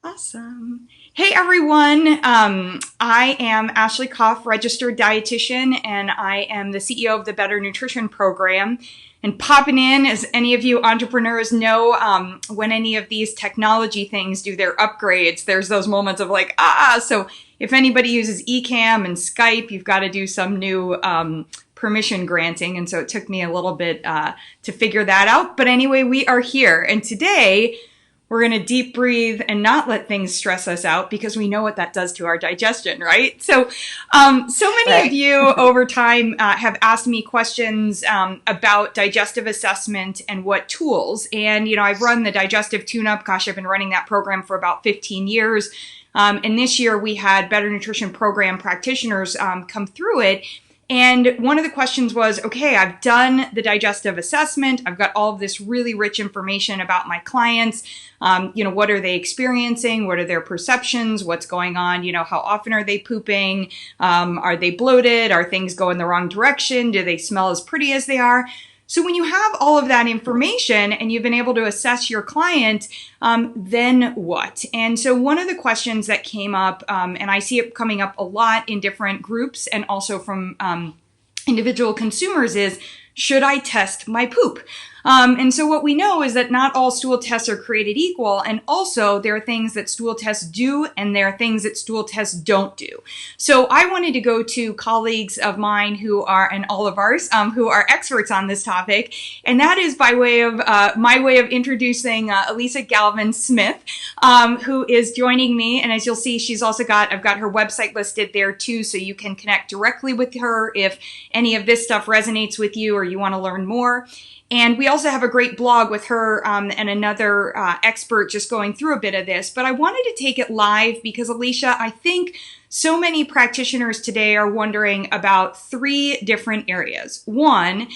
Awesome. Hey everyone, I am Ashley Koff, registered dietitian, and I am the CEO of the Better Nutrition Program. And popping in, as any of you entrepreneurs know, when any of these technology things do their upgrades, there's those moments of like, so if anybody uses Ecamm and Skype, you've got to do some new permission granting. And so it took me a little bit to figure that out. But anyway, we are here. And today, we're going to deep breathe and not let things stress us out because we know what that does to our digestion, right? So many of you over time have asked me questions about digestive assessment and what tools. And, I've run the Digestive Tune-Up. Gosh, I've been running that program for about 15 years. And this year we had Better Nutrition Program practitioners come through it. And one of the questions was, okay, I've done the digestive assessment. I've got all of this really rich information about my clients. What are they experiencing? What are their perceptions? What's going on? How often are they pooping? Are they bloated? Are things going the wrong direction? Do they smell as pretty as they are? So when you have all of that information and you've been able to assess your client, then what? And so one of the questions that came up, and I see it coming up a lot in different groups and also from individual consumers is, should I test my poop? And so what we know is that not all stool tests are created equal. And also there are things that stool tests do and there are things that stool tests don't do. So I wanted to go to colleagues of mine who are, and all of ours, who are experts on this topic. And that is by way of, my way of introducing Alicia Galvin Smith, who is joining me. And as you'll see, I've got her website listed there too. So you can connect directly with her if any of this stuff resonates with you or you want to learn more. And we also have a great blog with her and another expert just going through a bit of this. But I wanted to take it live because, Alicia, I think so many practitioners today are wondering about three different areas. One,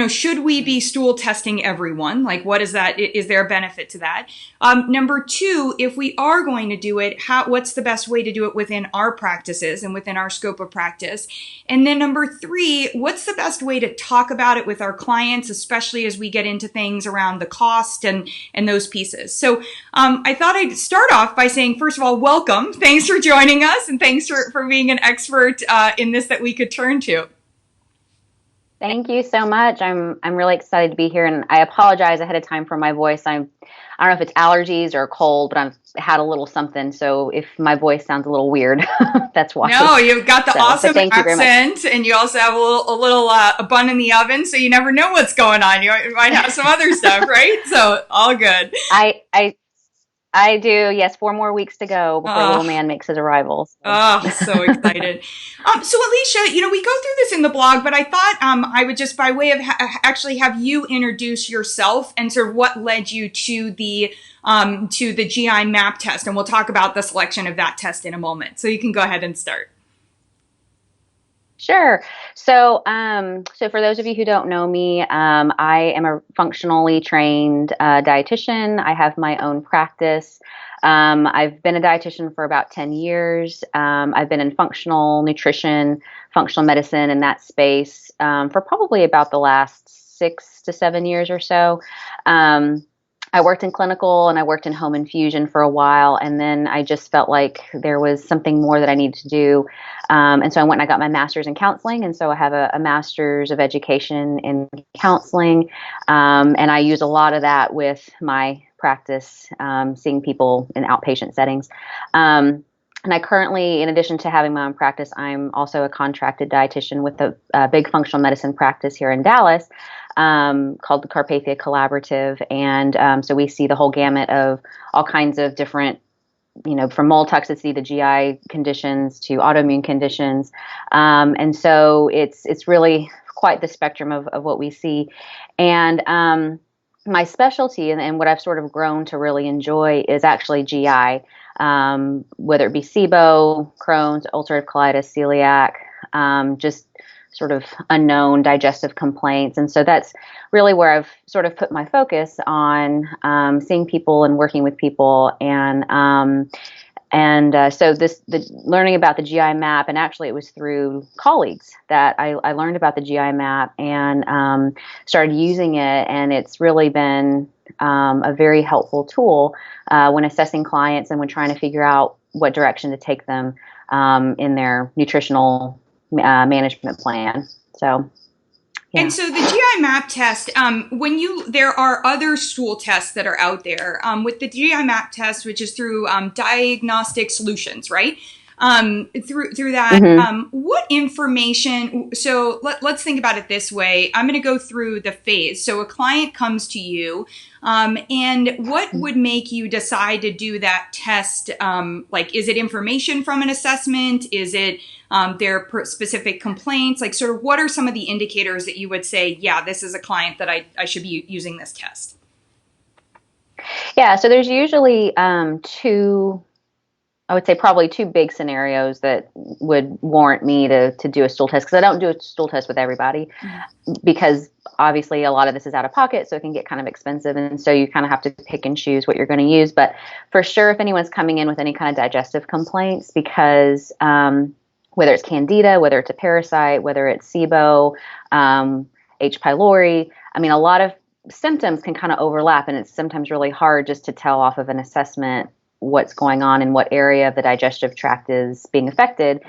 should we be stool testing everyone? Like, what is that? Is there a benefit to that? Number two, if we are going to do it, what's the best way to do it within our practices and within our scope of practice? And then number three, what's the best way to talk about it with our clients, especially as we get into things around the cost and those pieces? So I thought I'd start off by saying, first of all, welcome. Thanks for joining us, and thanks for being an expert in this that we could turn to. Thank you so much. I'm really excited to be here, and I apologize ahead of time for my voice. I don't know if it's allergies or cold, but I've had a little something. So if my voice sounds a little weird, that's why. No, you've got the awesome accent, and you also have a little bun in the oven, so you never know what's going on. You might have some other stuff, right? So all good. I do. Yes, 4 more weeks to go before little man makes his arrival. So. Oh, so excited. So Alicia, we go through this in the blog, but I thought I would just, by way of actually have you introduce yourself and sort of what led you to the GI map test. And we'll talk about the selection of that test in a moment. So you can go ahead and start. Sure. So for those of you who don't know me, I am a functionally trained dietitian. I have my own practice. I've been a dietitian for about 10 years. I've been in functional nutrition, functional medicine in that space for probably about the last 6 to 7 years or so. I worked in clinical and I worked in home infusion for a while, and then I just felt like there was something more that I needed to do. And so I went and I got my master's in counseling, and so I have a master's of education in counseling, and I use a lot of that with my practice, seeing people in outpatient settings. And I currently, in addition to having my own practice, I'm also a contracted dietitian with a big functional medicine practice here in Dallas, called the Carpathia Collaborative. And so we see the whole gamut of all kinds of different, from mold toxicity to GI conditions to autoimmune conditions. And so it's really quite the spectrum of what we see. And my specialty and what I've sort of grown to really enjoy is actually GI, whether it be SIBO, Crohn's, ulcerative colitis, celiac, just sort of unknown digestive complaints. And so that's really where I've sort of put my focus on seeing people and working with people. So the learning about the GI map, and actually it was through colleagues that I learned about the GI map and started using it. And it's really been a very helpful tool when assessing clients and when trying to figure out what direction to take them in their nutritional management plan. So, yeah. And so the GI map test, there are other stool tests that are out there. With the GI map test, which is through Diagnostic Solutions, right? Through that, what information? So let's think about it this way. I'm going to go through the phase. So a client comes to you, and what would make you decide to do that test? Like, is it information from an assessment? Is it their specific complaints? Like, sort of, what are some of the indicators that you would say, yeah, this is a client that I should be using this test? Yeah, so there's usually I would say probably two big scenarios that would warrant me to do a stool test, because I don't do a stool test with everybody, because obviously a lot of this is out of pocket, so it can get kind of expensive, and so you kind of have to pick and choose what you're going to use. But for sure, if anyone's coming in with any kind of digestive complaints, because whether it's candida, whether it's a parasite, whether it's SIBO, H. pylori, I mean, a lot of symptoms can kind of overlap, and it's sometimes really hard just to tell off of an assessment what's going on and what area of the digestive tract is being affected.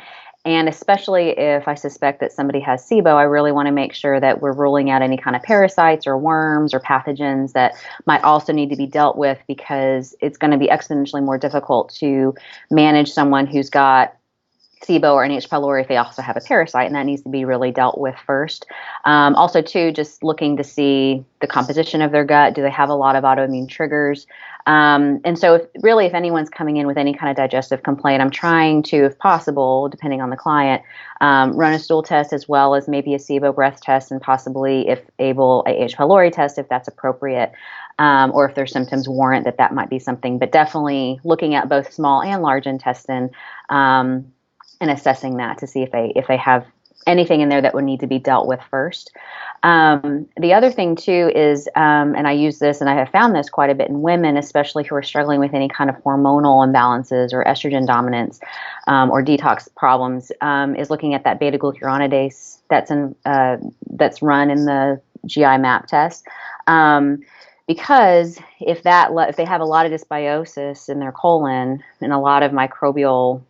And especially if I suspect that somebody has SIBO, I really want to make sure that we're ruling out any kind of parasites or worms or pathogens that might also need to be dealt with, because it's going to be exponentially more difficult to manage someone who's got SIBO or an H. pylori if they also have a parasite, and that needs to be really dealt with first. Also, too, just looking to see the composition of their gut. Do they have a lot of autoimmune triggers? And so if anyone's coming in with any kind of digestive complaint, I'm trying to, if possible, depending on the client, run a stool test as well as maybe a SIBO breath test, and possibly, if able, a H. pylori test if that's appropriate, or if their symptoms warrant that might be something. But definitely looking at both small and large intestine, and assessing that to see if they have anything in there that would need to be dealt with first. The other thing too is, and I use this, and I have found this quite a bit in women, especially who are struggling with any kind of hormonal imbalances or estrogen dominance, or detox problems, is looking at that beta glucuronidase that's run in the GI map test. Because if they have a lot of dysbiosis in their colon and a lot of microbial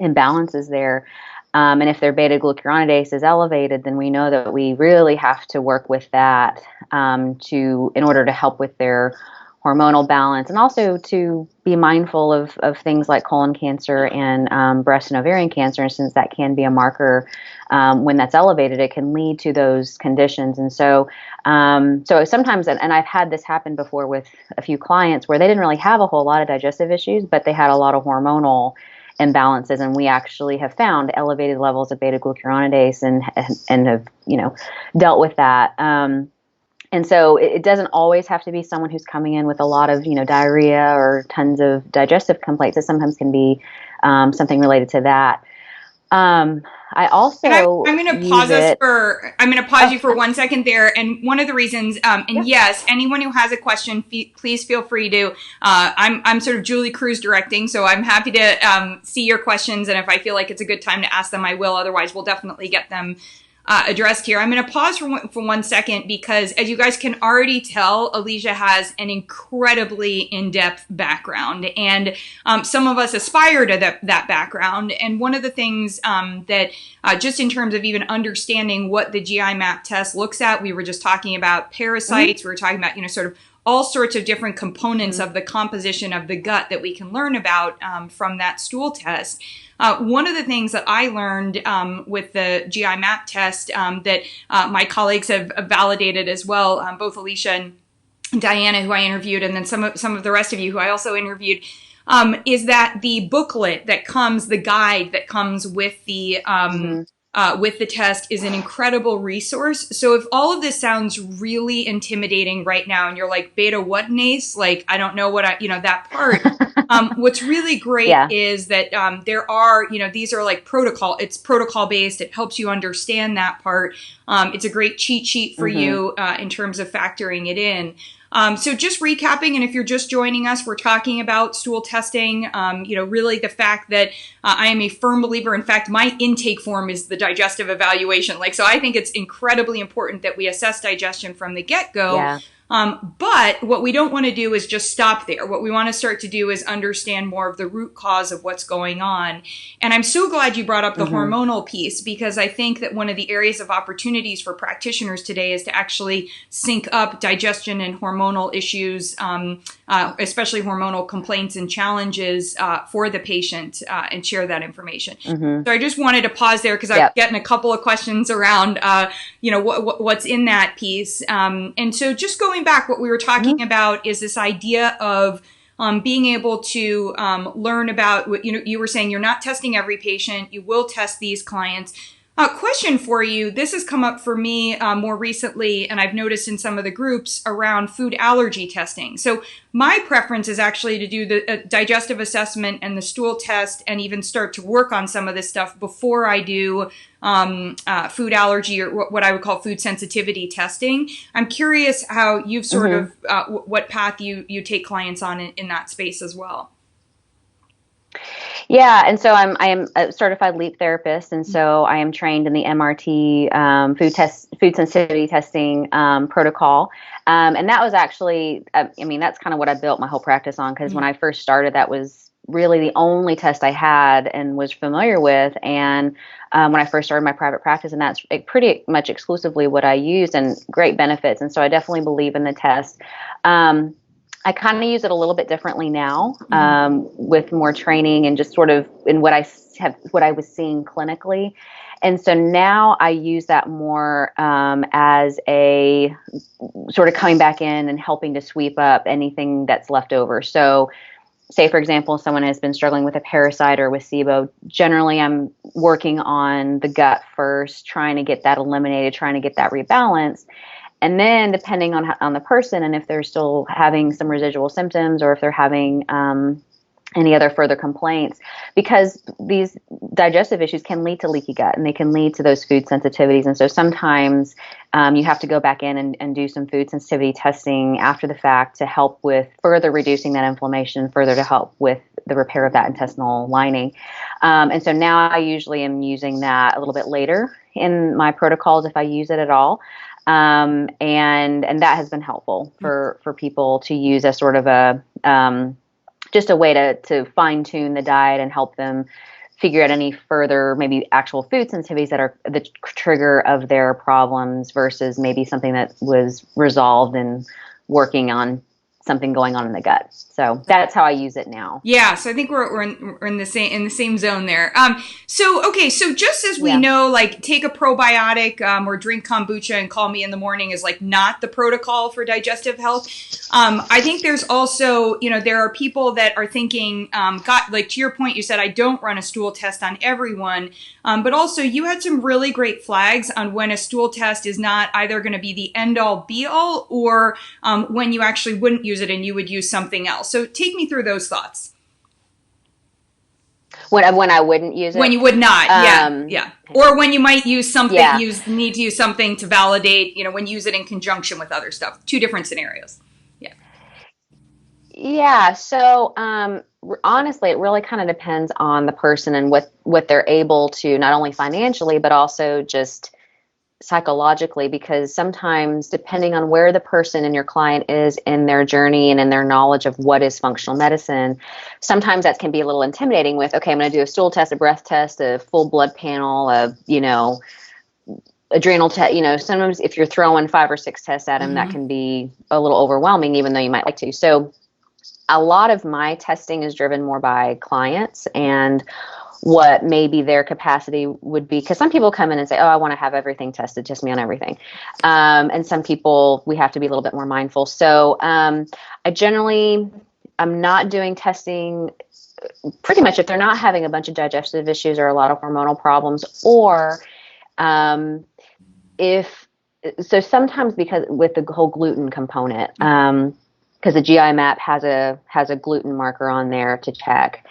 imbalances there, and if their beta glucuronidase is elevated, then we know that we really have to work with that in order to help with their hormonal balance, and also to be mindful of things like colon cancer and breast and ovarian cancer. And since that can be a marker, when that's elevated, it can lead to those conditions. And so sometimes, and I've had this happen before with a few clients where they didn't really have a whole lot of digestive issues, but they had a lot of hormonal imbalances, and we actually have found elevated levels of beta glucuronidase and have dealt with that. And so it doesn't always have to be someone who's coming in with a lot of diarrhea or tons of digestive complaints. It sometimes can be something related to that. I also I'm going to pause you for 1 second there. And one of the reasons, yes, anyone who has a question, please feel free to. I'm sort of Julie Cruz directing, so I'm happy to see your questions. And if I feel like it's a good time to ask them, I will. Otherwise, we'll definitely get them addressed here. I'm going to pause for 1 second, because as you guys can already tell, Alicia has an incredibly in-depth background, and some of us aspire to that background. And one of the things that just in terms of even understanding what the GI map test looks at, we were just talking about parasites, we were talking about sort of all sorts of different components of the composition of the gut that we can learn about from that stool test. One of the things that I learned with the GI map test that my colleagues have validated as well, both Alicia and Diana, who I interviewed, and then some of the rest of you who I also interviewed, is that the booklet that comes, the guide that comes with the test, is an incredible resource. So if all of this sounds really intimidating right now, and you're like, beta what nase? Like, I don't know what that part. What's really great is that there are, these are like protocol. It's protocol based. It helps you understand that part. It's a great cheat sheet for you in terms of factoring it in. So just recapping, and if you're just joining us, we're talking about stool testing, really the fact that I am a firm believer. In fact, my intake form is the digestive evaluation. So I think it's incredibly important that we assess digestion from the get-go. But what we don't want to do is just stop there. What we want to start to do is understand more of the root cause of what's going on. And I'm so glad you brought up the hormonal piece, because I think that one of the areas of opportunities for practitioners today is to actually sync up digestion and hormonal issues, especially hormonal complaints and challenges for the patient, and share that information. So I just wanted to pause there because I'm getting a couple of questions around, what's in that piece. And so just going back, what we were talking about is this idea of being able to learn about what you were saying. You're not testing every patient. You will test these clients. Question for you. This has come up for me more recently, and I've noticed in some of the groups around food allergy testing. So my preference is actually to do the digestive assessment and the stool test, and even start to work on some of this stuff before I do food allergy, or what I would call food sensitivity testing. I'm curious how you've sort of what path you take clients on in that space as well. Yeah, and so I am a certified LEAP therapist, and so I am trained in the MRT food sensitivity testing protocol, and that was actually, that's kind of what I built my whole practice on, because when I first started, that was really the only test I had and was familiar with, and when I first started my private practice, and that's pretty much exclusively what I used, and great benefits, and so I definitely believe in the test. I kind of use it a little bit differently now, with more training and just sort of in what I was seeing clinically. And so now I use that more as a sort of coming back in and helping to sweep up anything that's left over. So say, for example, someone has been struggling with a parasite or with SIBO. Generally, I'm working on the gut first, trying to get that eliminated, trying to get that rebalanced. And then depending on the person, and if they're still having some residual symptoms, or if they're having any other further complaints, because these digestive issues can lead to leaky gut, and they can lead to those food sensitivities. And so sometimes you have to go back in and do some food sensitivity testing after the fact to help with further reducing that inflammation, further to help with the repair of that intestinal lining. And so now I usually am using that a little bit later in my protocols, if I use it at all. And that has been helpful for people to use as sort of a, just a way to fine tune the diet and help them figure out any further, maybe actual food sensitivities that are the trigger of their problems versus maybe something that was resolved and working on something going on in the gut. So that's how I use it now. Yeah, so I think we're in the same zone there. So just as we know, like take a probiotic or drink kombucha and call me in the morning is like not the protocol for digestive health. I think there's also, there are people that are thinking, like to your point, you said I don't run a stool test on everyone, but also you had some really great flags on when a stool test is not either going to be the end all be all, or when you actually wouldn't use it and you would use something else. So take me through those thoughts. When I wouldn't use it? When you would not, yeah. Or when you might use something, need to use something to validate, when you use it in conjunction with other stuff. Two different scenarios. Yeah. Yeah, so honestly, it really kind of depends on the person and what they're able to, not only financially, but also just psychologically, because sometimes depending on where the person and your client is in their journey and in their knowledge of what is functional medicine, sometimes that can be a little intimidating with, okay, I'm going to do a stool test, a breath test, a full blood panel, adrenal test. Sometimes if you're throwing 5 or 6 tests at them, that can be a little overwhelming, even though you might like to. So a lot of my testing is driven more by clients and what maybe their capacity would be. Because some people come in and say, oh, I want to have everything tested, test me on everything. And some people, we have to be a little bit more mindful. So I'm not doing testing pretty much if they're not having a bunch of digestive issues or a lot of hormonal problems, or sometimes because with the whole gluten component, because the GI map has a gluten marker on there to check.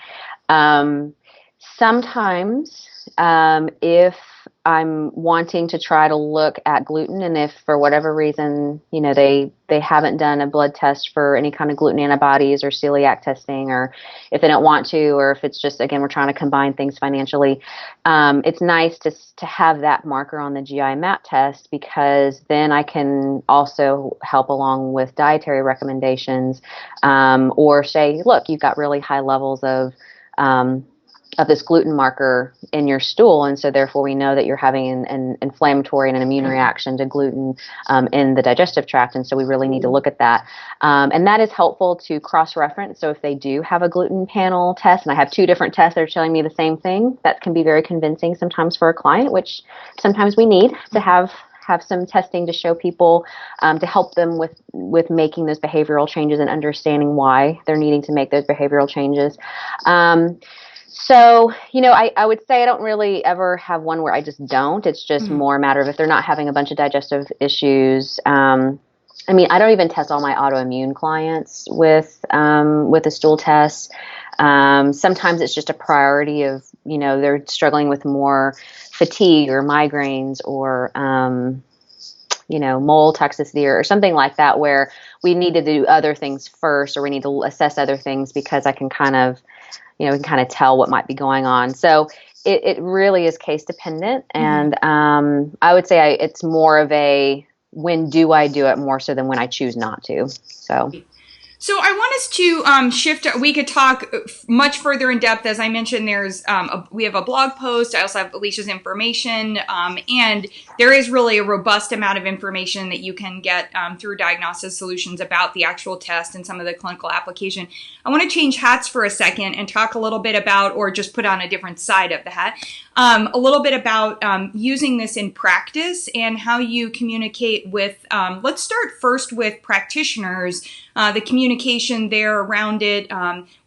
Sometimes, if I'm wanting to try to look at gluten, and if for whatever reason, they haven't done a blood test for any kind of gluten antibodies or celiac testing, or if they don't want to, or if it's just, again, we're trying to combine things financially, it's nice to have that marker on the GI map test, because then I can also help along with dietary recommendations, or say, look, you've got really high levels of this gluten marker in your stool, and so therefore we know that you're having an inflammatory and an immune reaction to gluten in the digestive tract, and so we really need to look at that. And that is helpful to cross-reference. So if they do have a gluten panel test, and I have two different tests that are telling me the same thing, that can be very convincing sometimes for a client, which sometimes we need to have some testing to show people, to help them with making those behavioral changes and understanding why they're needing to make those behavioral changes. So, I would say I don't really ever have one where I just don't. It's just more a matter of if they're not having a bunch of digestive issues. I don't even test all my autoimmune clients with a stool test. Sometimes it's just a priority of, they're struggling with more fatigue or migraines or, mold toxicity or something like that, where we need to do other things first, or we need to assess other things, because I can kind of tell what might be going on. So it really is case dependent. And I would say it's more of a, when do I do it, more so than when I choose not to. So I want us to shift. We could talk much further in depth. As I mentioned, we have a blog post. I also have Alicia's information, and there is really a robust amount of information that you can get through Diagnosis Solutions about the actual test and some of the clinical application. I want to change hats for a second and talk a little bit about, or just put on a different side of the hat, a little bit about using this in practice and how you communicate with, let's start first with practitioners, the communication there around it,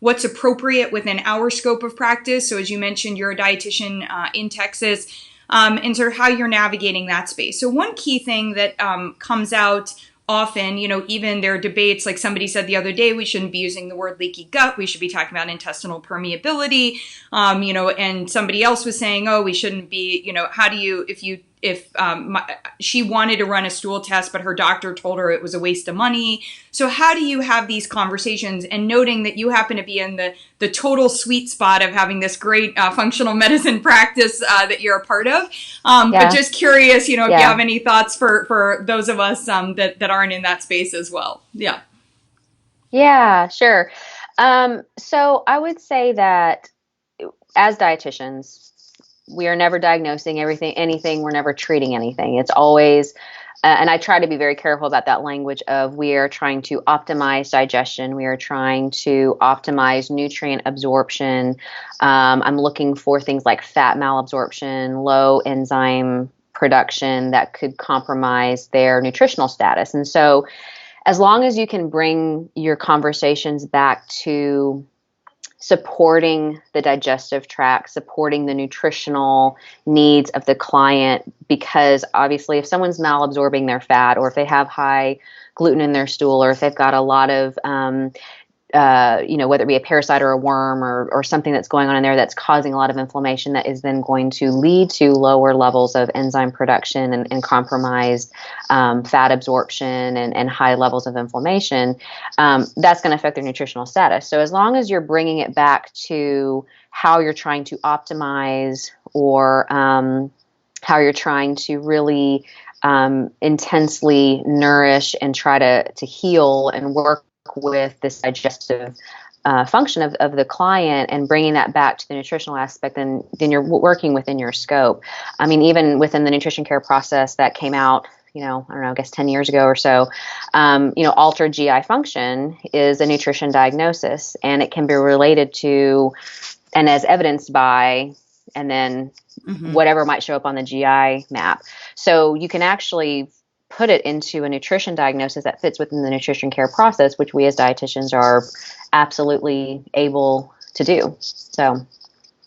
what's appropriate within our scope of practice. So as you mentioned, you're a dietitian in Texas, and sort of how you're navigating that space. So one key thing that comes out often, even there are debates, like somebody said the other day, we shouldn't be using the word leaky gut. We should be talking about intestinal permeability. And somebody else was saying, oh, we shouldn't be, how do you, she wanted to run a stool test, but her doctor told her it was a waste of money. So how do you have these conversations, and noting that you happen to be in the total sweet spot of having this great functional medicine practice that you're a part of. But just curious, if you have any thoughts for those of us that aren't in that space as well. Yeah. Yeah, sure. So I would say that as dietitians, we are never diagnosing anything. We're never treating anything. It's always, and I try to be very careful about that language of, we are trying to optimize digestion. We are trying to optimize nutrient absorption. I'm looking for things like fat malabsorption, low enzyme production that could compromise their nutritional status. And so as long as you can bring your conversations back to supporting the digestive tract, supporting the nutritional needs of the client, because obviously if someone's malabsorbing their fat, or if they have high gluten in their stool, or if they've got a lot of, whether it be a parasite or a worm or something that's going on in there that's causing a lot of inflammation, that is then going to lead to lower levels of enzyme production and compromised fat absorption and high levels of inflammation, that's going to affect their nutritional status. So as long as you're bringing it back to how you're trying to optimize, or how you're trying to really intensely nourish and try to heal and work with this digestive function of the client, and bringing that back to the nutritional aspect, then you're working within your scope. I mean, even within the nutrition care process that came out, I don't know, I guess 10 years ago or so, altered GI function is a nutrition diagnosis, and it can be related to, and as evidenced by, and then whatever might show up on the GI map. So you can actually put it into a nutrition diagnosis that fits within the nutrition care process, which we as dietitians are absolutely able to do. So,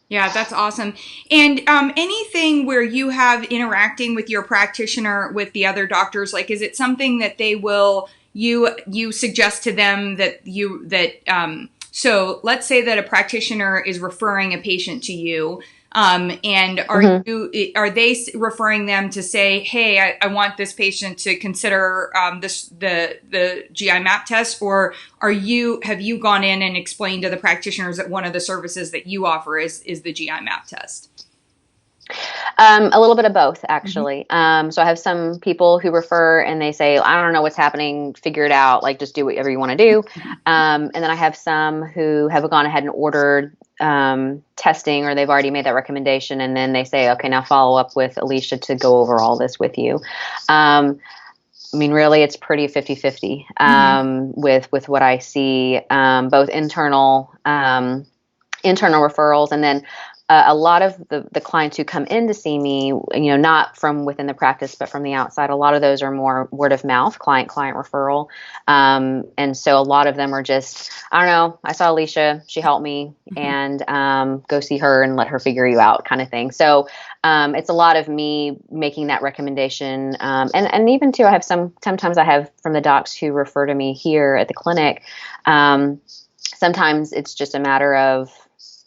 yeah, that's awesome. And anything where you have interacting with your practitioner, with the other doctors, like, is it something that they will, you suggest to them so let's say that a practitioner is referring a patient to you. And are they referring them to say, hey, I want this patient to consider the GI map test, or have you gone in and explained to the practitioners that one of the services that you offer is the GI map test? A little bit of both, actually. So I have some people who refer and they say, I don't know what's happening, figure it out, like just do whatever you want to do. And then I have some who have gone ahead and ordered testing, or they've already made that recommendation. And then they say, okay, now follow up with Alicia to go over all this with you. I mean, really, it's pretty 50-50 with what I see, both internal referrals, and then a lot of the clients who come in to see me, not from within the practice, but from the outside, a lot of those are more word of mouth, client referral. And so a lot of them are just, I don't know, I saw Alicia, she helped me, and go see her and let her figure you out kind of thing. So it's a lot of me making that recommendation. And even too, I have sometimes I have from the docs who refer to me here at the clinic. Sometimes it's just a matter of,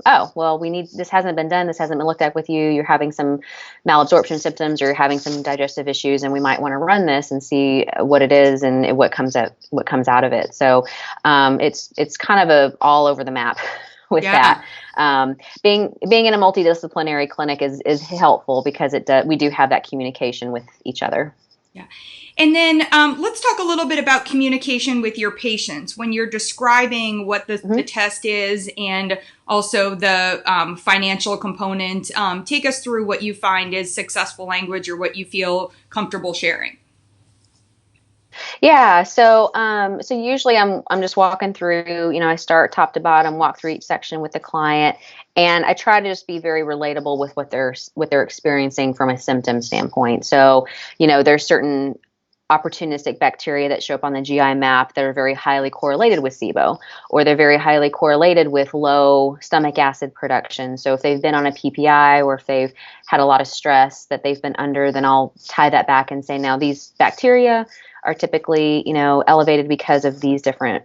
oh, well, this hasn't been done. This hasn't been looked at with you. You're having some malabsorption symptoms, or you're having some digestive issues, and we might want to run this and see what it is and what comes out of it. So, it's kind of all over the map with that. Being in a multidisciplinary clinic is helpful because we do have that communication with each other. Yeah. And then let's talk a little bit about communication with your patients when you're describing what the test is, and also the financial component. Take us through what you find is successful language, or what you feel comfortable sharing. Yeah. So usually I'm just walking through, I start top to bottom, walk through each section with the client, and I try to just be very relatable with what they're experiencing from a symptom standpoint. So, there's certain opportunistic bacteria that show up on the GI map that are very highly correlated with SIBO, or they're very highly correlated with low stomach acid production. So if they've been on a PPI, or if they've had a lot of stress that they've been under, then I'll tie that back and say, now these bacteria are typically, elevated because of these different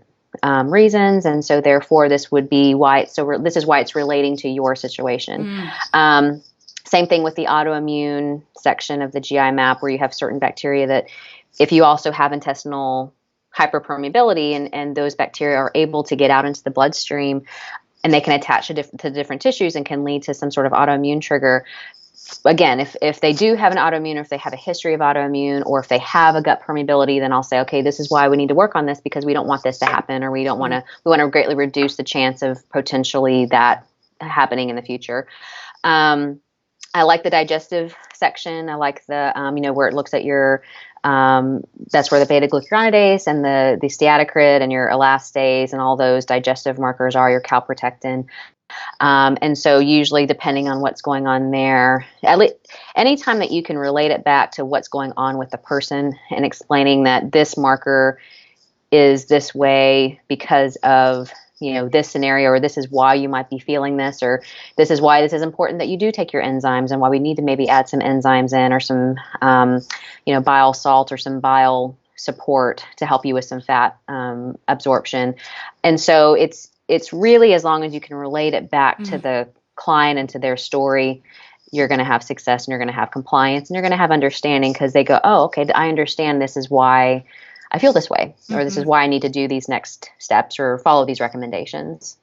reasons. And so therefore this would be why. So this is why it's relating to your situation. Same thing with the autoimmune section of the GI map, where you have certain bacteria that, if you also have intestinal hyperpermeability, and those bacteria are able to get out into the bloodstream, and they can attach to different tissues and can lead to some sort of autoimmune trigger. Again, if they do have an autoimmune, or if they have a history of autoimmune, or if they have a gut permeability, then I'll say, okay, this is why we need to work on this, because we don't want this to happen, or we want to greatly reduce the chance of potentially that happening in the future. I like the digestive section. I like the, where it looks at your, that's where the beta glucuronidase and the steatocrit and your elastase and all those digestive markers are, your calprotectin. And so usually, depending on what's going on there, at least anytime that you can relate it back to what's going on with the person, and explaining that this marker is this way because of this scenario, or this is why you might be feeling this, or this is why this is important that you do take your enzymes, and why we need to maybe add some enzymes in, or some, bile salt, or some bile support to help you with some fat absorption. And so it's really, as long as you can relate it back to the client and to their story, you're going to have success, and you're going to have compliance, and you're going to have understanding, because they go, oh, okay, I understand, this is why I feel this way, or this is why I need to do these next steps or follow these recommendations.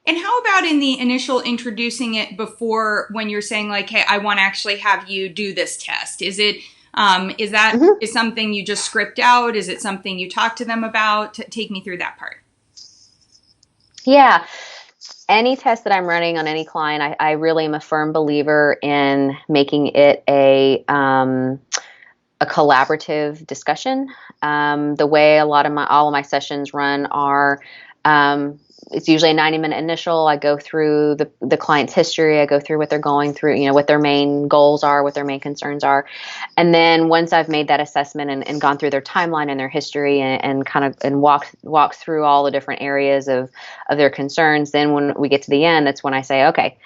And how about in the initial introducing it before, when you're saying like, hey, I want to actually have you do this test? Is it, is something you just script out? Is it something you talk to them about? Take me through that part. Yeah. Any test that I'm running on any client, I really am a firm believer in making it a collaborative discussion. The way all of my sessions run are, it's usually a 90-minute initial. I go through the client's history. I go through what they're going through, what their main goals are, what their main concerns are. And then once I've made that assessment and gone through their timeline and their history, and walked through all the different areas of their concerns, then when we get to the end, that's when I say, okay,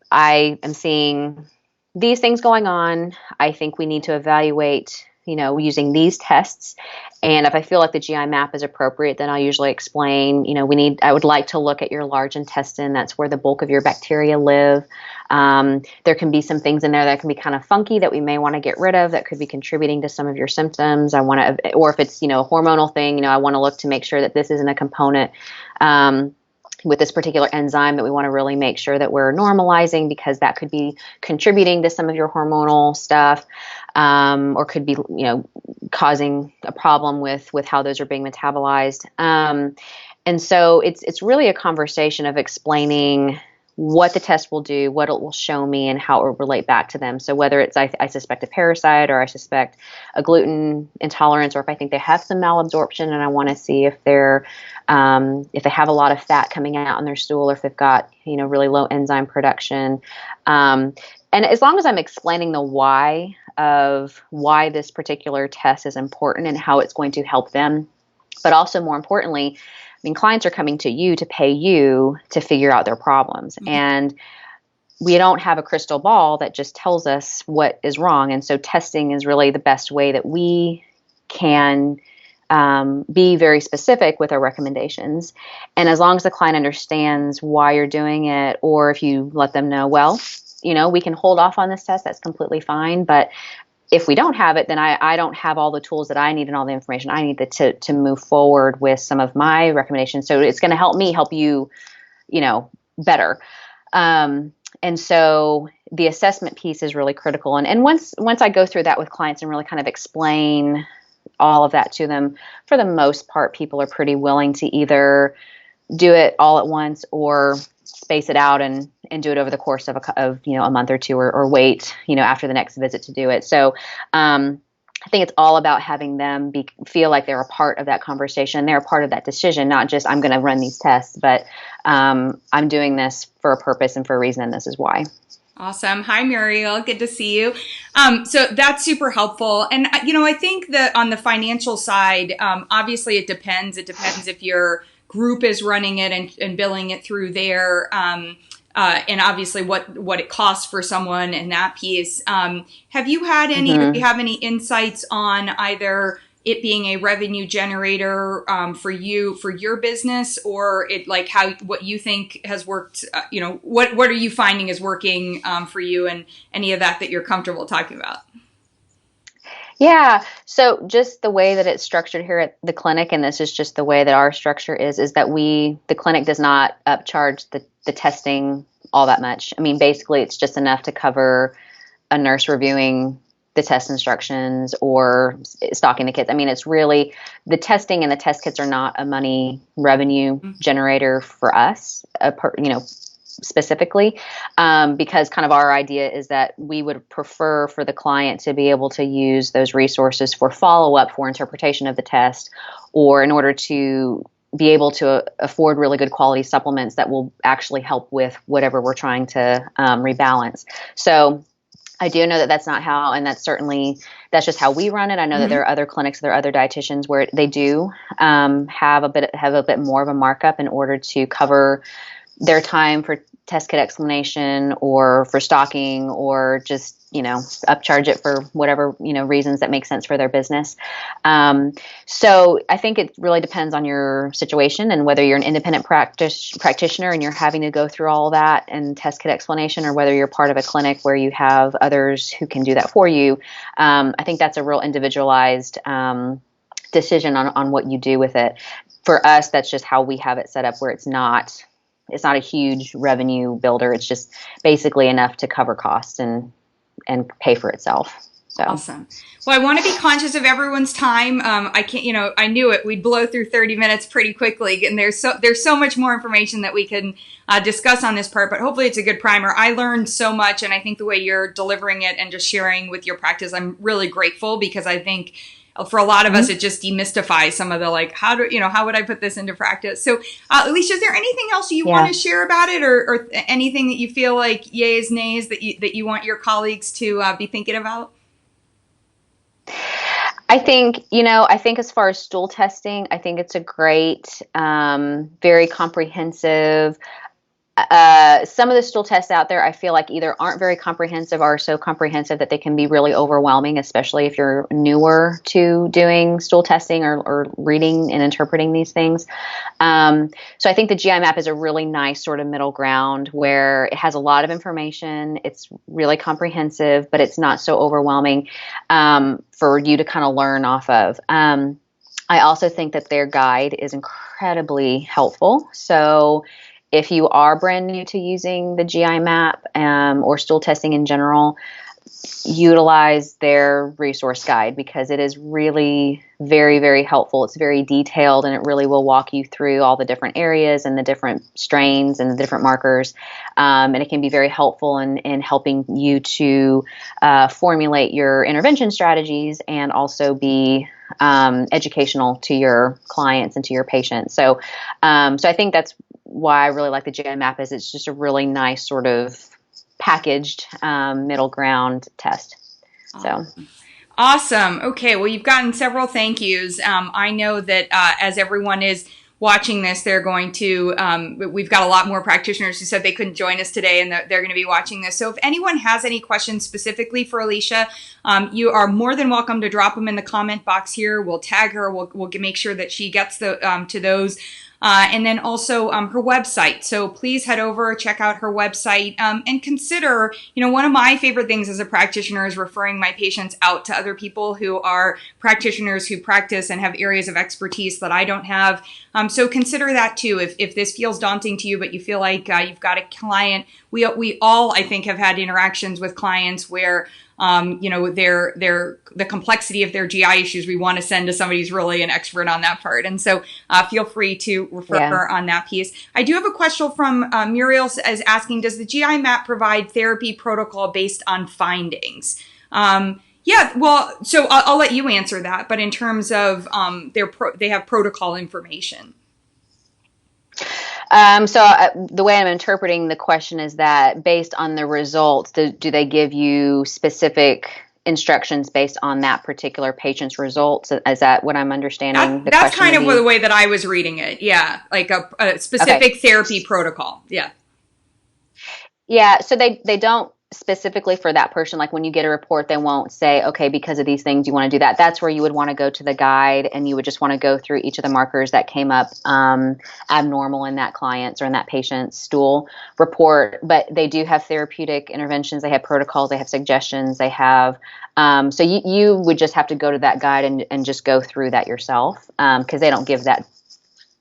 I am seeing these things going on. I think we need to evaluate using these tests. And if I feel like the GI map is appropriate, then I'll usually explain, I would like to look at your large intestine. That's where the bulk of your bacteria live. There can be some things in there that can be kind of funky that we may want to get rid of that could be contributing to some of your symptoms. Or if it's, a hormonal thing, I want to look to make sure that this isn't a component, with this particular enzyme that we want to really make sure that we're normalizing, because that could be contributing to some of your hormonal stuff, or could be, causing a problem with how those are being metabolized. And so it's really a conversation of explaining what the test will do, what it will show me, and how it will relate back to them. So whether it's I suspect a parasite, or I suspect a gluten intolerance, or if I think they have some malabsorption and I want to see if they have a lot of fat coming out in their stool, or if they've got really low enzyme production. And as long as I'm explaining the why of why this particular test is important and how it's going to help them, but also more importantly, clients are coming to you to pay you to figure out their problems. Mm-hmm. And we don't have a crystal ball that just tells us what is wrong. And so testing is really the best way that we can be very specific with our recommendations. And as long as the client understands why you're doing it, or if you let them know, well, we can hold off on this test, that's completely fine. But if we don't have it, then I don't have all the tools that I need and all the information I need to move forward with some of my recommendations. So it's going to help me help you, better. And so the assessment piece is really critical. And once I go through that with clients and really kind of explain all of that to them, for the most part, people are pretty willing to either do it all at once or space it out and do it over the course of a month or two, or wait, after the next visit to do it. So, I think it's all about having them feel like they're a part of that conversation. They're a part of that decision, not just I'm going to run these tests, but I'm doing this for a purpose and for a reason, and this is why. Awesome. Hi, Muriel. Good to see you. So that's super helpful. And, I think that on the financial side, obviously it depends. It depends if your group is running it and billing it through there. And obviously what it costs for someone in that piece. Have you had any, mm-hmm. do you have any insights on either it being a revenue generator, for your business, or what you think has worked, what are you finding is working, for you, and any of that you're comfortable talking about? Yeah. So just the way that it's structured here at the clinic, and this is just the way that our structure is that the clinic does not upcharge the testing all that much. Basically it's just enough to cover a nurse reviewing the test instructions or stocking the kits. It's really, the testing and the test kits are not a money revenue mm-hmm. generator for us, specifically, because kind of our idea is that we would prefer for the client to be able to use those resources for follow-up, for interpretation of the test, or in order to be able to afford really good quality supplements that will actually help with whatever we're trying to rebalance. So I do know that that's not how, and that's just how we run it. I know mm-hmm. that there are other clinics, there are other dietitians where they do have a bit more of a markup in order to cover their time for test kit explanation or for stocking, or just, upcharge it for whatever, reasons that make sense for their business. So I think it really depends on your situation and whether you're an independent practitioner and you're having to go through all that and test kit explanation, or whether you're part of a clinic where you have others who can do that for you. I think that's a real individualized decision on what you do with it. For us, that's just how we have it set up, where it's not a huge revenue builder. It's just basically enough to cover costs and pay for itself. So awesome. Well, I want to be conscious of everyone's time. I can't, I knew it. We'd blow through 30 minutes pretty quickly, and there's so much more information that we can discuss on this part, but hopefully it's a good primer. I learned so much, and I think the way you're delivering it and just sharing with your practice, I'm really grateful, because I think for a lot of us, it just demystifies some of the how would I put this into practice? So, Alicia, is there anything else you want to share about it, or anything that you feel like yays, nays that you want your colleagues to be thinking about? I think as far as stool testing, I think it's a great, very comprehensive Some of the stool tests out there, I feel like either aren't very comprehensive or are so comprehensive that they can be really overwhelming, especially if you're newer to doing stool testing or reading and interpreting these things. So I think the GI map is a really nice sort of middle ground where it has a lot of information. It's really comprehensive, but it's not so overwhelming for you to kind of learn off of. I also think that their guide is incredibly helpful. So if you are brand new to using the GI map or stool testing in general, utilize their resource guide because it is really very, very helpful. It's very detailed and it really will walk you through all the different areas and the different strains and the different markers. And it can be very helpful in helping you to formulate your intervention strategies and also be educational to your clients and to your patients. So I think that's why I really like the GI map is it's just a really nice sort of packaged middle ground test. So awesome. Okay, well, you've gotten several thank yous. I know that as everyone is watching this, they're going to, we've got a lot more practitioners who said they couldn't join us today and they're going to be watching this. So if anyone has any questions specifically for Alicia, you are more than welcome to drop them in the comment box here. We'll tag her. We'll make sure that she gets to those. And then also her website. So please head over, check out her website, and consider, one of my favorite things as a practitioner is referring my patients out to other people who are practitioners who practice and have areas of expertise that I don't have. So consider that too. If this feels daunting to you, but you feel like you've got a client, we all, I think, have had interactions with clients where the complexity of their GI issues, we want to send to somebody who's really an expert on that part. And so feel free to refer her on that piece. I do have a question from Muriel is asking, does the GI map provide therapy protocol based on findings? Yeah, well, so I'll let you answer that. But in terms of they have protocol information. The way I'm interpreting the question is that based on the results, do they give you specific instructions based on that particular patient's results? Is that what I'm understanding? That's kind of the way that I was reading it. Yeah, like a specific therapy protocol. Yeah. Yeah, so they don't specifically for that person, like when you get a report, they won't say, okay, because of these things, you want to do that. That's where you would want to go to the guide and you would just want to go through each of the markers that came up abnormal in that client's or in that patient's stool report. But they do have therapeutic interventions. They have protocols. They have suggestions. They have, so you would just have to go to that guide and just go through that yourself because they don't give that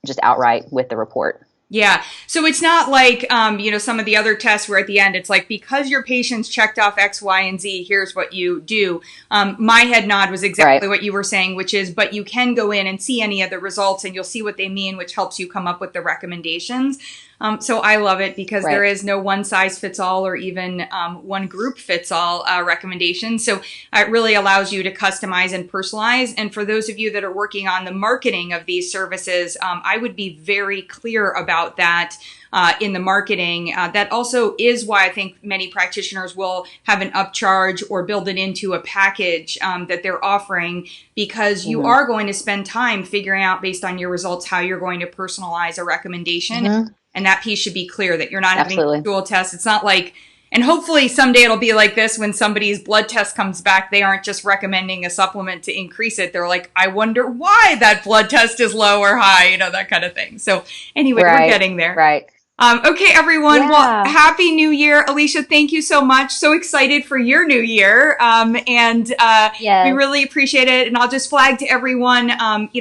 just outright with the report. Yeah. So it's not like, some of the other tests where at the end, it's like, because your patient's checked off X, Y, and Z, here's what you do. My head nod was exactly what you were saying, which is, but you can go in and see any of the results and you'll see what they mean, which helps you come up with the recommendations. So I love it because there is no one size fits all or even one group fits all recommendation. So it really allows you to customize and personalize. And for those of you that are working on the marketing of these services, I would be very clear about that in the marketing. That also is why I think many practitioners will have an upcharge or build it into a package that they're offering because you are going to spend time figuring out based on your results how you're going to personalize a recommendation. And that piece should be clear that you're not having a dual test. It's not like, and hopefully someday it'll be like this when somebody's blood test comes back, they aren't just recommending a supplement to increase it. They're like, I wonder why that blood test is low or high, that kind of thing. So anyway, we're getting there. Right. Okay, everyone. Yeah. Well, Happy New Year. Alicia, thank you so much. So excited for your new year. We really appreciate it. And I'll just flag to everyone,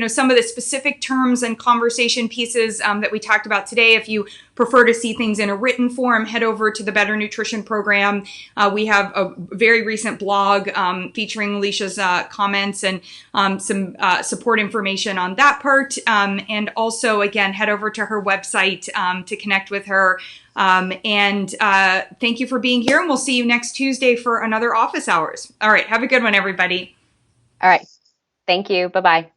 some of the specific terms and conversation pieces that we talked about today. If you prefer to see things in a written form, head over to the Better Nutrition Program. We have a very recent blog featuring Alicia's comments and some support information on that part. And also, again, head over to her website to connect with her. Thank you for being here, and we'll see you next Tuesday for another office hours. All right. Have a good one, everybody. All right. Thank you. Bye-bye.